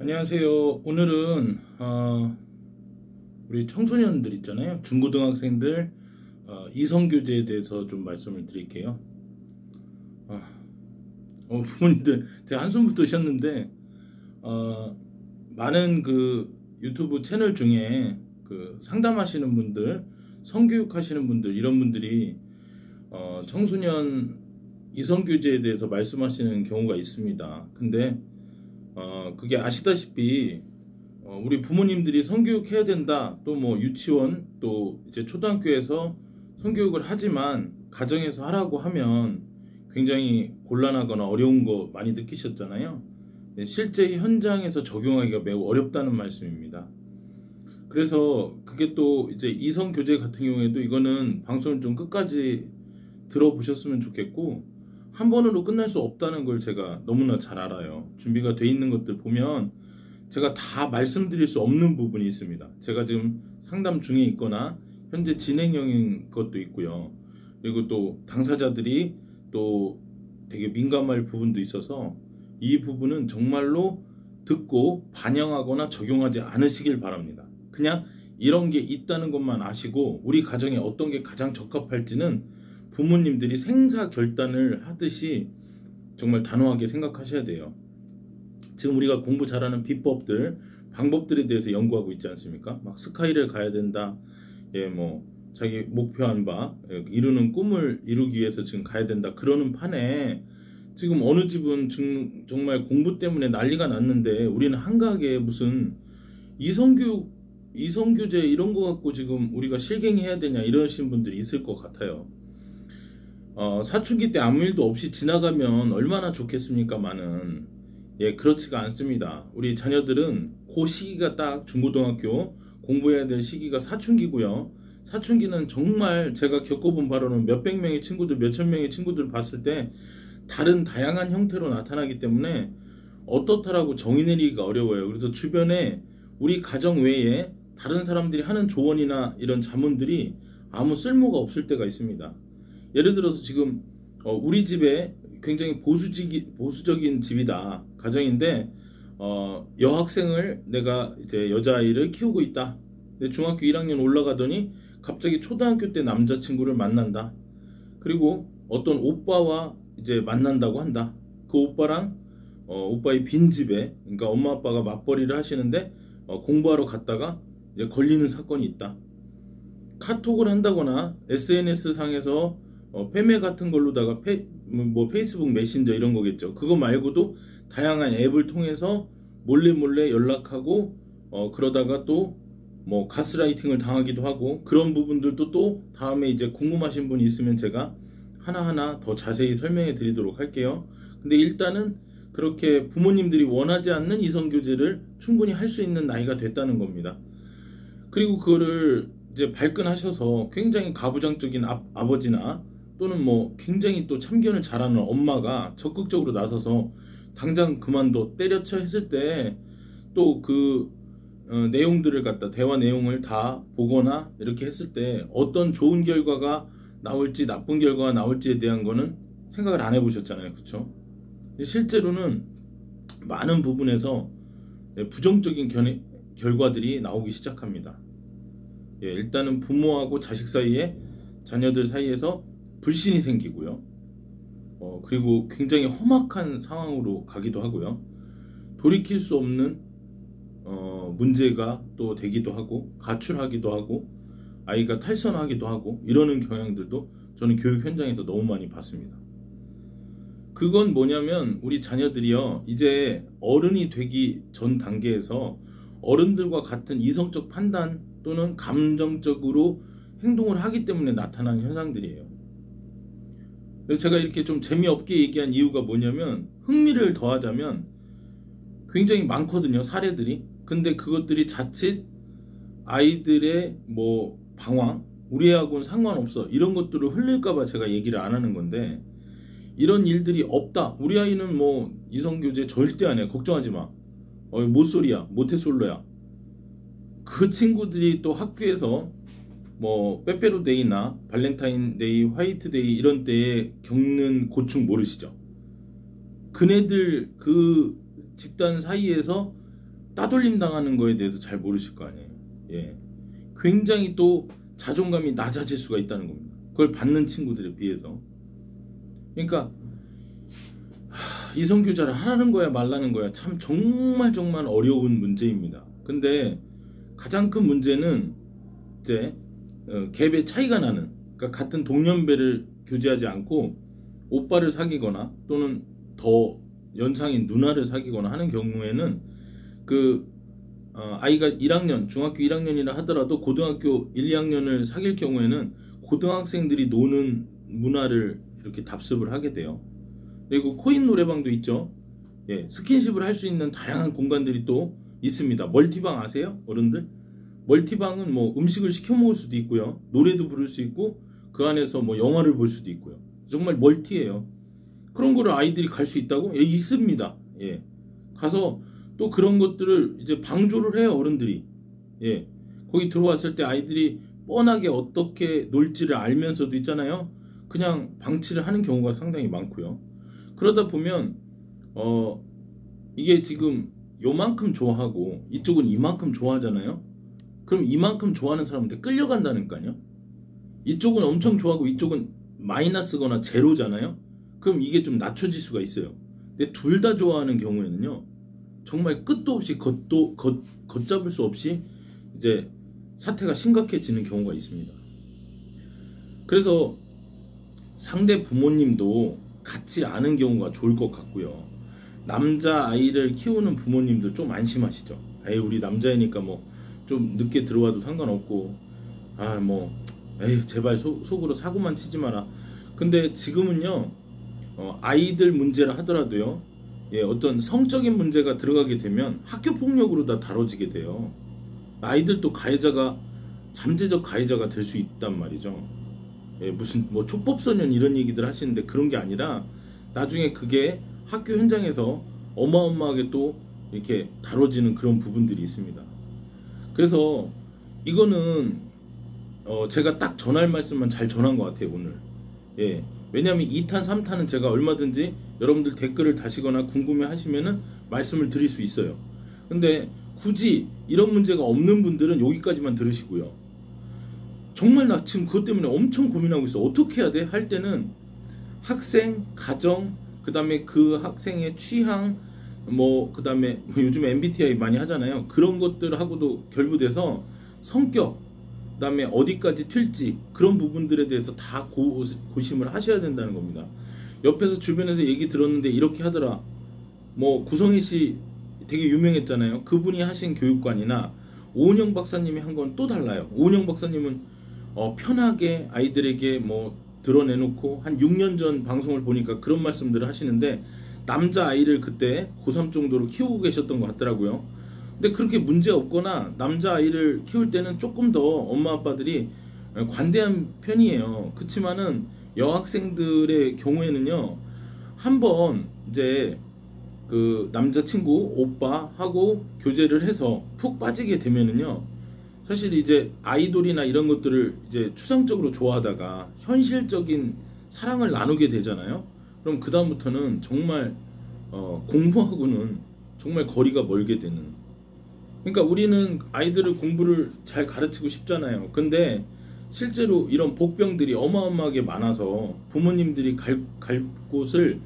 안녕하세요. 오늘은 우리 청소년들 있잖아요. 중고등학생들 이성교제에 대해서 좀 말씀을 드릴게요. 어, 부모님들 제가 한숨부터 쉬었는데 많은 그 유튜브 채널 중에 그 상담하시는 분들, 성교육 하시는 분들 이런 분들이 청소년 이성교제에 대해서 말씀하시는 경우가 있습니다. 근데 그게 아시다시피 우리 부모님들이 성교육 해야 된다. 또 뭐 유치원 또 이제 초등학교에서 성교육을 하지만 가정에서 하라고 하면 굉장히 곤란하거나 어려운 거 많이 느끼셨잖아요. 실제 현장에서 적용하기가 매우 어렵다는 말씀입니다. 그래서 그게 또 이제 이성교제 같은 경우에도 이거는 방송을 좀 끝까지 들어보셨으면 좋겠고, 한 번으로 끝날 수 없다는 걸 제가 너무나 잘 알아요. 준비가 돼 있는 것들 보면 제가 다 말씀드릴 수 없는 부분이 있습니다. 제가 지금 상담 중에 있거나 현재 진행형인 것도 있고요. 그리고 또 당사자들이 또 되게 민감할 부분도 있어서 이 부분은 정말로 듣고 반영하거나 적용하지 않으시길 바랍니다. 그냥 이런 게 있다는 것만 아시고 우리 가정에 어떤 게 가장 적합할지는 부모님들이 생사 결단을 하듯이 정말 단호하게 생각하셔야 돼요. 지금 우리가 공부 잘하는 비법들, 방법들에 대해서 연구하고 있지 않습니까? 막 스카이를 가야 된다. 뭐 자기 목표한 바, 이루는 꿈을 이루기 위해서 지금 가야 된다. 그러는 판에 지금 어느 집은 정말 공부 때문에 난리가 났는데 우리는 한가하게 무슨 이성교제 이런 거 갖고 지금 우리가 실갱이해야 되냐 이러신 분들이 있을 것 같아요. 사춘기 때 아무 일도 없이 지나가면 얼마나 좋겠습니까마는, 그렇지가 않습니다. 우리 자녀들은 그 시기가 딱 중고등학교 공부해야 될 시기가 사춘기고요. 사춘기는 정말 제가 겪어본 바로는 몇백 명의 친구들, 몇천 명의 친구들 봤을 때 다른 다양한 형태로 나타나기 때문에 어떻다라고 정의 내리기가 어려워요. 그래서 주변에 우리 가정 외에 다른 사람들이 하는 조언이나 이런 자문들이 아무 쓸모가 없을 때가 있습니다. 예를 들어서 지금 우리 집에 굉장히 보수적인 집이다, 가정인데 여학생을 내가 이제 여자아이를 키우고 있다. 근데 중학교 1학년 올라가더니 갑자기 초등학교 때 남자친구를 만난다. 그리고 어떤 오빠와 이제 만난다고 한다. 그 오빠랑 오빠의 빈집에, 그러니까 엄마 아빠가 맞벌이를 하시는데 공부하러 갔다가 이제 걸리는 사건이 있다. 카톡을 한다거나 SNS 상에서 페메 같은 걸로다가 페이스북 메신저 이런 거겠죠. 그거 말고도 다양한 앱을 통해서 몰래 연락하고 그러다가 또 뭐 가스라이팅을 당하기도 하고, 그런 부분들도 또 다음에 이제 궁금하신 분이 있으면 제가 하나하나 더 자세히 설명해 드리도록 할게요. 근데 일단은 그렇게 부모님들이 원하지 않는 이성교제를 충분히 할 수 있는 나이가 됐다는 겁니다. 그리고 그거를 이제 발끈하셔서 굉장히 가부장적인 아버지나 또는 뭐 굉장히 또 참견을 잘하는 엄마가 적극적으로 나서서 당장 그만둬, 때려쳐 했을 때 또 그 내용들을 갖다, 대화 내용을 다 보거나 이렇게 했을 때 어떤 좋은 결과가 나올지 나쁜 결과가 나올지에 대한 거는 생각을 안 해보셨잖아요. 그쵸? 실제로는 많은 부분에서 부정적인 결과들이 나오기 시작합니다. 일단은 부모하고 자식 사이에, 자녀들 사이에서 불신이 생기고요. 그리고 굉장히 험악한 상황으로 가기도 하고요. 돌이킬 수 없는 문제가 또 되기도 하고, 가출하기도 하고, 아이가 탈선하기도 하고, 이러는 경향들도 저는 교육 현장에서 너무 많이 봤습니다. 그건 뭐냐면 우리 자녀들이요, 이제 어른이 되기 전 단계에서 어른들과 같은 이성적 판단 또는 감정적으로 행동을 하기 때문에 나타나는 현상들이에요. 그래서 제가 이렇게 좀 재미없게 얘기한 이유가 뭐냐면, 흥미를 더하자면 굉장히 많거든요, 사례들이. 근데 그것들이 자칫 아이들의 뭐 방황, 우리 애하고는 상관없어, 이런 것들을 흘릴까봐 제가 얘기를 안 하는 건데, 이런 일들이 없다, 우리 아이는 뭐 이성교제 절대 안 해, 걱정하지 마, 모쏠이야, 모태솔로야, 그 친구들이 또 학교에서 뭐 빼빼로데이나 발렌타인데이, 화이트데이 이런 때에 겪는 고충 모르시죠? 그네들 그 집단 사이에서 따돌림 당하는 거에 대해서 잘 모르실 거 아니에요. 예. 굉장히 또 자존감이 낮아질 수가 있다는 겁니다. 그걸 받는 친구들에 비해서. 그러니까 이성교제를 하라는 거야 말라는 거야 참 정말 어려운 문제입니다. 근데 가장 큰 문제는 이제 갭의 차이가 나는, 그러니까 같은 동년배를 교제하지 않고 오빠를 사귀거나 또는 더 연상인 누나를 사귀거나 하는 경우에는 아이가 1학년, 중학교 1학년이라 하더라도 고등학교 1, 2학년을 사귈 경우에는 고등학생들이 노는 문화를 이렇게 답습을 하게 돼요. 그리고 코인 노래방도 있죠. 예, 스킨십을 할 수 있는 다양한 공간들이 또 있습니다. 멀티방 아세요? 어른들? 멀티방은 뭐 음식을 시켜 먹을 수도 있고요. 노래도 부를 수 있고 그 안에서 뭐 영화를 볼 수도 있고요. 정말 멀티예요. 그런 거를 아이들이 갈 수 있다고? 예, 있습니다. 예. 가서 또 그런 것들을 이제 방조를 해요, 어른들이. 예. 거기 들어왔을 때 아이들이 뻔하게 어떻게 놀지를 알면서도 있잖아요. 그냥 방치를 하는 경우가 상당히 많고요. 그러다 보면 이게 지금 요만큼 좋아하고 이쪽은 이만큼 좋아하잖아요. 그럼 이만큼 좋아하는 사람한테 끌려간다니까요. 이쪽은 엄청 좋아하고 이쪽은 마이너스거나 제로잖아요. 그럼 이게 좀 낮춰질 수가 있어요. 근데 둘 다 좋아하는 경우에는요, 정말 끝도 없이 걷잡을 수 없이 이제 사태가 심각해지는 경우가 있습니다. 그래서 상대 부모님도 같이 아는 경우가 좋을 것 같고요. 남자 아이를 키우는 부모님도 좀 안심하시죠. 에이, 우리 남자이니까 뭐 좀 늦게 들어와도 상관없고, 에이, 제발 속으로 사고만 치지 마라. 근데 지금은요, 아이들 문제라 하더라도요, 예, 어떤 성적인 문제가 들어가게 되면 학교 폭력으로 다 다뤄지게 돼요. 아이들도 잠재적 가해자가 될 수 있단 말이죠. 예, 무슨 뭐 촉법소년 이런 얘기들 하시는데 그런 게 아니라 나중에 그게 학교 현장에서 어마어마하게 또 이렇게 다뤄지는 그런 부분들이 있습니다. 그래서 이거는 제가 딱 전할 말씀만 잘 전한 것 같아요, 오늘. 예. 왜냐하면 2탄, 3탄은 제가 얼마든지 여러분들 댓글을 다시거나 궁금해 하시면은 말씀을 드릴 수 있어요. 근데 굳이 이런 문제가 없는 분들은 여기까지만 들으시고요. 정말 나 지금 그것 때문에 엄청 고민하고 있어. 어떻게 해야 돼? 할 때는 학생, 가정, 그 다음에 그 학생의 취향, 그 다음에 요즘 MBTI 많이 하잖아요. 그런 것들하고도 결부돼서 성격, 그 다음에 어디까지 튈지 그런 부분들에 대해서 다 고심을 하셔야 된다는 겁니다. 옆에서 주변에서 얘기 들었는데 이렇게 하더라. 구성희 씨 되게 유명했잖아요. 그분이 하신 교육관이나 오은영 박사님이 한 건 또 달라요. 오은영 박사님은 편하게 아이들에게 드러내놓고 한 6년 전 방송을 보니까 그런 말씀들을 하시는데 남자 아이를 그때 고3 정도로 키우고 계셨던 것 같더라고요. 근데 그렇게 문제 없거나 남자 아이를 키울 때는 조금 더 엄마 아빠들이 관대한 편이에요. 그치만은 여학생들의 경우에는요, 한번 이제 그 남자친구 오빠하고 교제를 해서 푹 빠지게 되면은요, 사실 이제 아이돌이나 이런 것들을 이제 추상적으로 좋아하다가 현실적인 사랑을 나누게 되잖아요. 그럼 그 다음부터는 정말 공부하고는 정말 거리가 멀게 되는. 그러니까 우리는 아이들을 공부를 잘 가르치고 싶잖아요. 근데 실제로 이런 복병들이 어마어마하게 많아서 부모님들이 갈 곳을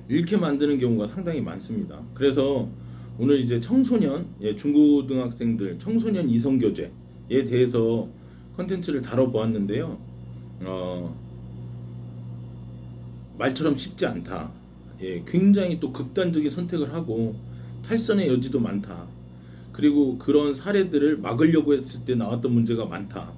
잃게 만드는 경우가 상당히 많습니다. 그래서 오늘 이제 청소년, 중고등학생들 청소년 이성교제에 대해서 컨텐츠를 다뤄보았는데요. 말처럼 쉽지 않다. 굉장히 또 극단적인 선택을 하고 탈선의 여지도 많다. 그리고 그런 사례들을 막으려고 했을 때 나왔던 문제가 많다.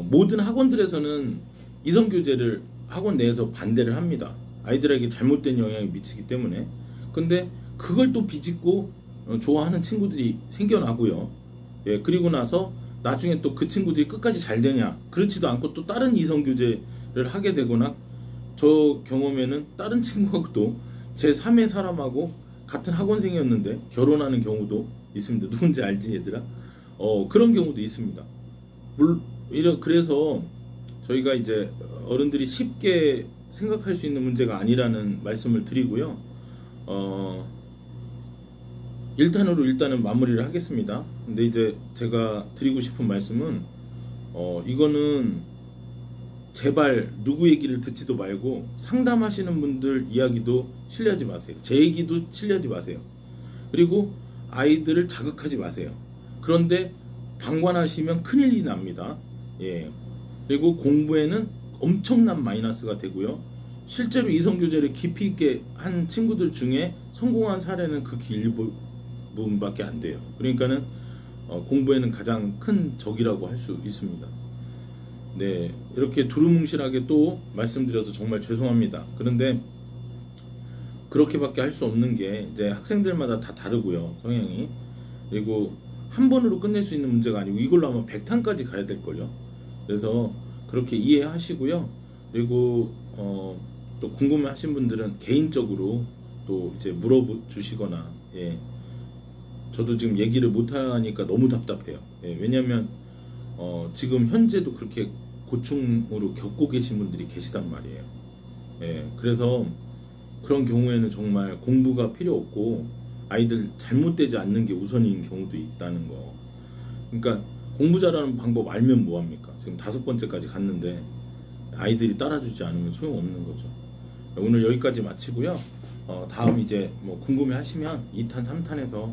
모든 학원들에서는 이성교제를 학원 내에서 반대를 합니다. 아이들에게 잘못된 영향이 미치기 때문에. 근데 그걸 또 비집고 좋아하는 친구들이 생겨나고요. 그리고 나서 나중에 또 그 친구들이 끝까지 잘 되냐? 그렇지도 않고 또 다른 이성교제를 하게 되거나, 저 경험에는 다른 친구하고 또 제3의 사람하고 같은 학원생이었는데 결혼하는 경우도 있습니다. 누군지 알지 얘들아? 그런 경우도 있습니다. 그래서 저희가 이제 어른들이 쉽게 생각할 수 있는 문제가 아니라는 말씀을 드리고요. 1탄으로 일단은 마무리를 하겠습니다. 근데 이제 제가 드리고 싶은 말씀은 이거는 제발 누구 얘기를 듣지도 말고 상담하시는 분들 이야기도 신뢰하지 마세요. 제 얘기도 신뢰하지 마세요. 그리고 아이들을 자극하지 마세요. 그런데 방관하시면 큰일이 납니다. 예. 그리고 공부에는 엄청난 마이너스가 되고요. 실제로 이성교제를 깊이 있게 한 친구들 중에 성공한 사례는 극히 일부분밖에 안 돼요. 그러니까는 공부에는 가장 큰 적이라고 할 수 있습니다. 네, 이렇게 두루뭉실하게 또 말씀드려서 정말 죄송합니다. 그런데 그렇게밖에 할 수 없는 게 이제 학생들마다 다 다르고요, 성향이. 그리고 한 번으로 끝낼 수 있는 문제가 아니고 이걸로 아마 100탄까지 가야 될걸요. 그래서 그렇게 이해하시고요. 그리고 또 궁금해하신 분들은 개인적으로 또 이제 물어주시거나, 예. 저도 지금 얘기를 못하니까 너무 답답해요. 예, 왜냐면 지금 현재도 그렇게 고충으로 겪고 계신 분들이 계시단 말이에요. 예, 그래서 그런 경우에는 정말 공부가 필요 없고 아이들 잘못되지 않는 게 우선인 경우도 있다는 거. 그러니까 공부 잘하는 방법 알면 뭐합니까? 지금 5번째까지 갔는데 아이들이 따라주지 않으면 소용없는 거죠. 오늘 여기까지 마치고요. 다음 이제 뭐 궁금해 하시면 2탄 3탄에서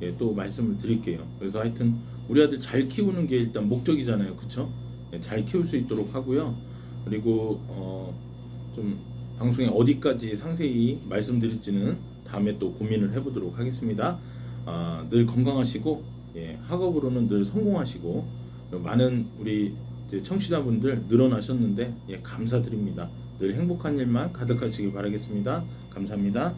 예, 또 말씀을 드릴게요. 그래서 하여튼 우리 아들 잘 키우는 게 일단 목적이잖아요. 그쵸? 예, 잘 키울 수 있도록 하고요. 그리고 좀 방송에 어디까지 상세히 말씀드릴지는 다음에 또 고민을 해보도록 하겠습니다. 늘 건강하시고, 예, 학업으로는 늘 성공하시고, 많은 우리 이제 청취자분들 늘어나셨는데, 예, 감사드립니다. 늘 행복한 일만 가득하시길 바라겠습니다. 감사합니다.